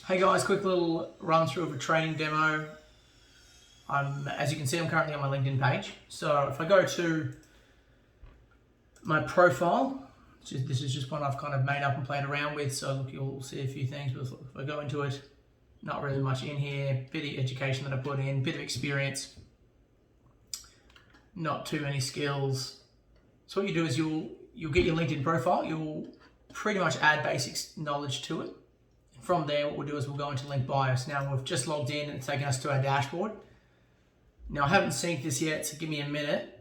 Hey guys, quick little run through of a training demo. As you can see, I'm currently on my LinkedIn page. So if I go to my profile, this is just one I've kind of made up and played around with. So look, you'll see a few things. But if I go into it, not really much in here. Bit of education that I put in, bit of experience, not too many skills. So what you do is you'll get your LinkedIn profile. You'll pretty much add basic knowledge to it. From there, what we'll do is we'll go into LinkedBIO. So now we've just logged in and it's taken us to our dashboard. Now I haven't synced this yet, so give me a minute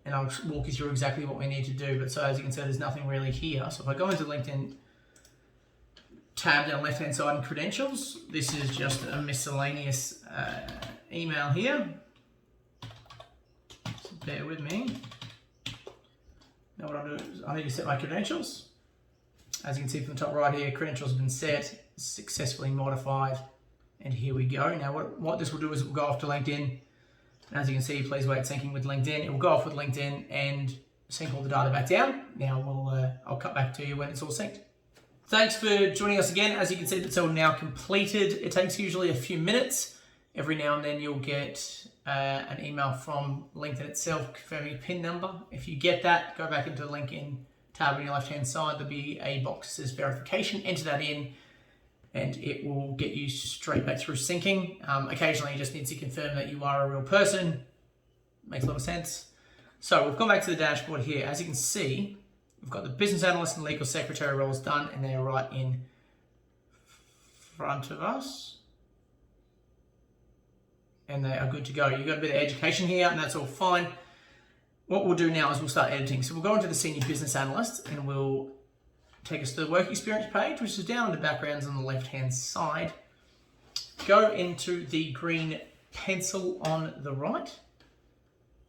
and I'll walk you through exactly what we need to do. But so as you can see, there's nothing really here. So if I go into LinkedIn tab down left hand side and credentials, this is just a miscellaneous email here. So bear with me. Now what I'll do is I need to set my credentials. As you can see from the top right here, credentials have been set, successfully modified, and here we go. Now what this will do is we'll go off to LinkedIn. And as you can see, please wait syncing with LinkedIn. It will go off with LinkedIn and sync all the data back down. Now I'll cut back to you when it's all synced. Thanks for joining us again. As you can see, it's all now completed. It takes usually a few minutes. Every now and then you'll get an email from LinkedIn itself confirming your PIN number. If you get that, go back into the LinkedIn tab on your left hand side. There'll be a box that says verification. Enter that in and it will get you straight back through syncing. Occasionally you just need to confirm that you are a real person. Makes a lot of sense. So we've gone back to the dashboard here. As you can see, we've got the business analyst and legal secretary roles done and they're right in front of us. And they are good to go. You've got a bit of education here and that's all fine. What we'll do now is we'll start editing. So we'll go into the senior business analyst and we'll take us to the work experience page, which is down under backgrounds on the left-hand side. Go into the green pencil on the right.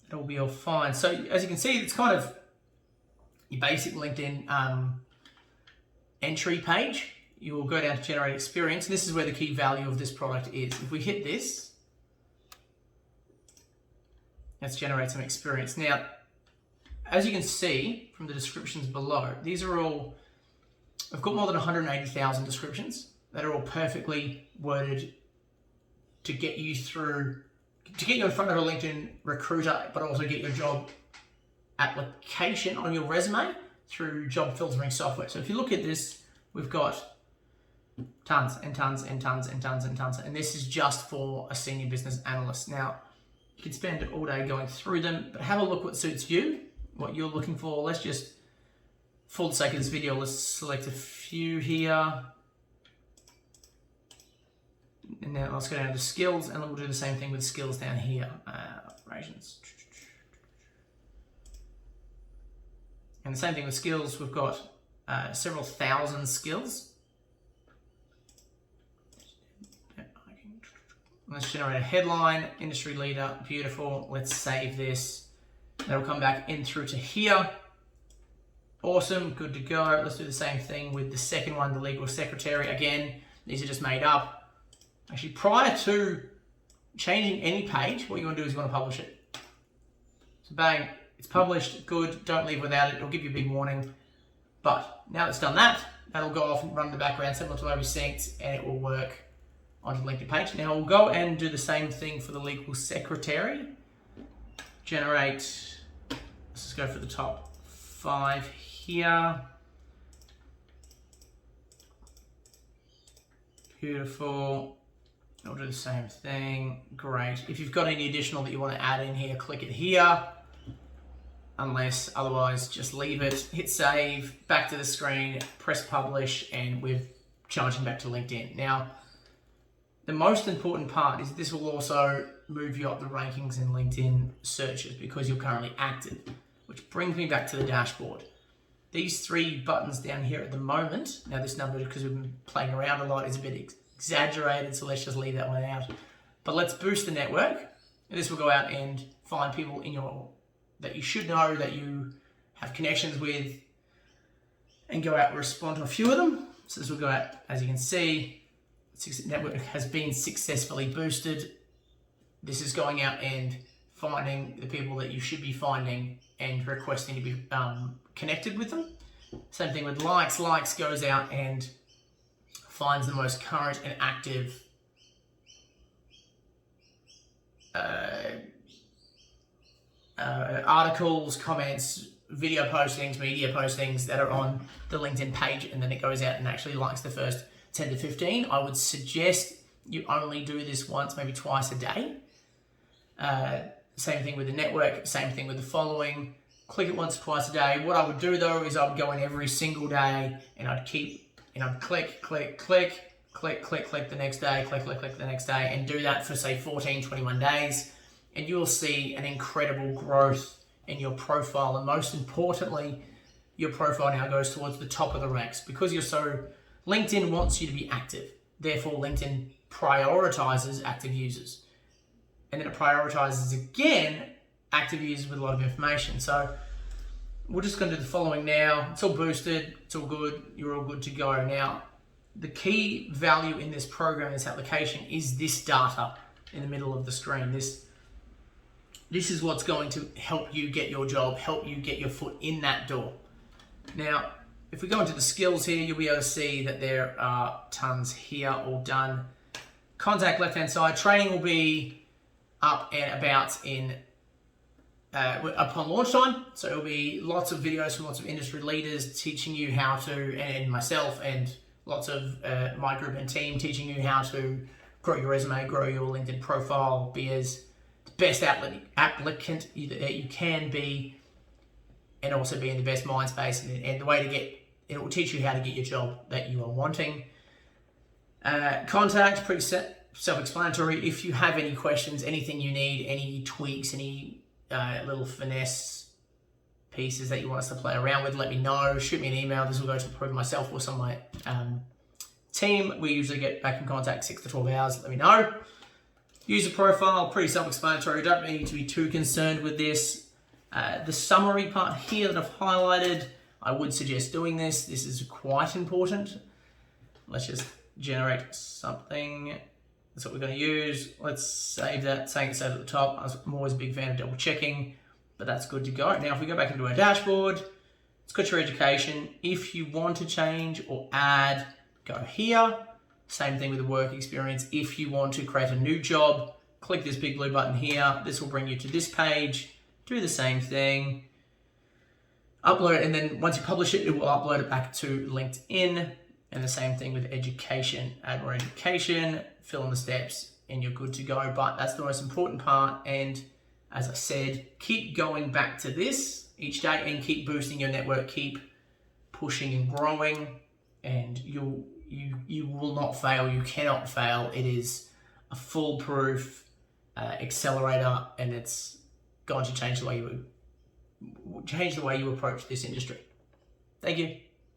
It'll be all fine. So as you can see, it's kind of your basic LinkedIn entry page. You will go down to generate experience. And this is where the key value of this product is. If we hit this, let's generate some experience. Now, as you can see from the descriptions below, these are all, I've got more than 180,000 descriptions that are all perfectly worded to get you through, to get you in front of a LinkedIn recruiter, but also get your job application on your resume through job filtering software. So if you look at this, we've got tons and tons and tons and tons and tons, and this is just for a senior business analyst. Now, you can spend all day going through them, but have a look what suits you, what you're looking for. Let's just, for the sake of this video, let's select a few here. And now let's go down to skills, and we'll do the same thing with skills down here. Operations. And the same thing with skills. We've got several thousand skills. Let's generate a headline, industry leader, beautiful. Let's save this. That'll come back in through to here. Awesome, good to go. Let's do the same thing with the second one, the legal secretary. Again, these are just made up. Actually, prior to changing any page, what you want to do is you want to publish it. So bang, it's published, good. Don't leave without it. It'll give you a big warning. But now that it's done that, that'll go off and run in the background, similar to where we synced, and it will work onto the LinkedIn page. Now we'll go and do the same thing for the legal secretary. Generate, let's just go for the top 5 here. Beautiful. I'll do the same thing. Great. If you've got any additional that you want to add in here, click it here. Unless otherwise, just leave it, hit save, back to the screen, press publish, and we're charging back to LinkedIn. Now, the most important part is this will also move you up the rankings in LinkedIn searches because you're currently active, which brings me back to the dashboard. These 3 buttons down here at the moment, now this number, because we've been playing around a lot, is a bit exaggerated, so let's just leave that one out. But let's boost the network. And this will go out and find people in your, that you should know, that you have connections with, and go out and respond to a few of them. So this will go out, as you can see, network has been successfully boosted. This is going out and finding the people that you should be finding and requesting to be connected with them. Same thing with likes. Likes goes out and finds the most current and active articles, comments, video postings, media postings that are on the LinkedIn page, and then it goes out and actually likes the first 10 to 15. I would suggest you only do this once, maybe twice a day. Same thing with the network, same thing with the following. Click it once or twice a day. What I would do though is I would go in every single day and I'd click the next day, click the next day, and do that for say 14, 21 days. And you will see an incredible growth in your profile. And most importantly, your profile now goes towards the top of the ranks because LinkedIn wants you to be active. Therefore, LinkedIn prioritizes active users. And then it prioritizes again active users with a lot of information. So we're just going to do the following now. It's all boosted. It's all good. You're all good to go. Now, the key value in this program, this application, is this data in the middle of the screen. This is what's going to help you get your job, help you get your foot in that door. Now, if we go into the skills here, you'll be able to see that there are tons here all done. Contact left-hand side. Training will be up and about upon launch time. So it'll be lots of videos from lots of industry leaders teaching you how to, and myself and lots of my group and team teaching you how to grow your resume, grow your LinkedIn profile, be as the best applicant that you can be, and also be in the best mind space. And the way to it will teach you how to get your job that you are wanting. Contact, pretty self-explanatory. If you have any questions, anything you need, any tweaks, any little finesse pieces that you want us to play around with, let me know. Shoot me an email. This will go to probably myself or some of my team. We usually get back in contact 6 to 12 hours. Let me know. User profile, pretty self-explanatory. Don't need to be too concerned with this. The summary part here that I've highlighted, I would suggest doing this. This is quite important. Let's just generate something. That's what we're going to use. Let's save that, saying it's saved at the top. I'm always a big fan of double checking, but that's good to go. Now, if we go back into our dashboard, it's got your education. If you want to change or add, go here. Same thing with the work experience. If you want to create a new job, click this big blue button here. This will bring you to this page. Do the same thing. Upload it, and then once you publish it, it will upload it back to LinkedIn. And the same thing with education. Add more education, fill in the steps, and you're good to go. But that's the most important part. And as I said, keep going back to this each day and keep boosting your network. Keep pushing and growing, and you will not fail. You cannot fail. It is a foolproof accelerator, and it's going to change the way you approach this industry. Thank you.